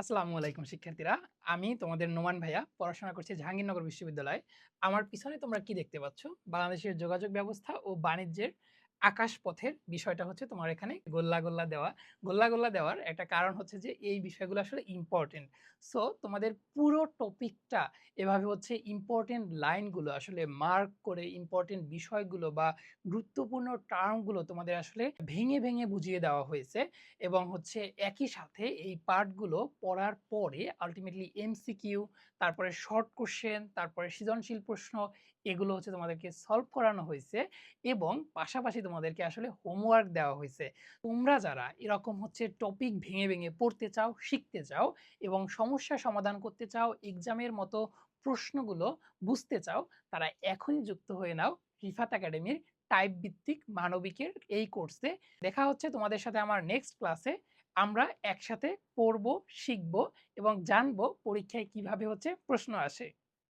আসসালামু আলাইকুম শিক্ষার্থীরা। আমি তোমাদের নোমান ভাইয়া, পড়াশোনা করছি জাহাঙ্গীরনগর বিশ্ববিদ্যালয়ে। আমার পিছনে তোমরা কি দেখতে পাচ্ছ? বাংলাদেশের যোগাযোগ ব্যবস্থা ও বাণিজ্যের আকাশপথের বিষয়টা হচ্ছে তোমার এখানে গোল্লা, গোল্লা দেওয়া। গোল্লা, গোল্লা দেওয়ার একটা কারণ হচ্ছে যে এই বিষয়গুলো আসলে ইম্পোর্টেন্ট। সো তোমাদের পুরো টপিকটা এভাবে হচ্ছে ইম্পোর্টেন্ট লাইনগুলো আসলে মার্ক করে ইম্পোর্টেন্ট বিষয়গুলো বা গুরুত্বপূর্ণ টার্মগুলো তোমাদের আসলে ভেঙে, ভেঙে বুঝিয়ে দেওয়া হয়েছে। এবং হচ্ছে একই সাথে এই পার্টগুলো পড়ার পরে আল্টিমেটলি এমসিকিউ, তারপরে শর্ট কোশ্চেন, তারপরে সৃজনশীল প্রশ্ন এগুলো হচ্ছে তোমাদেরকে সলভ করানো হয়েছে এবং পাশাপাশি তোমাদেরকে আসলে হোমওয়ার্ক দেওয়া হয়েছে। তোমরা যারা এরকম হচ্ছে টপিক ভেঙে, ভেঙে পড়তে চাও, শিখতে চাও এবং সমস্যা সমাধান করতে চাও, এক্সামের মতো প্রশ্নগুলো বুঝতে চাও, তারা এখনই যুক্ত হয়ে নাও রিফাত একাডেমির টাইপ ভিত্তিক মানবিকের এই কোর্সে। দেখা হচ্ছে তোমাদের সাথে আমার নেক্সট ক্লাসে। আমরা একসাথে পড়বো, শিখবো এবং জানবো পরীক্ষায় কিভাবে হচ্ছে প্রশ্ন আসে।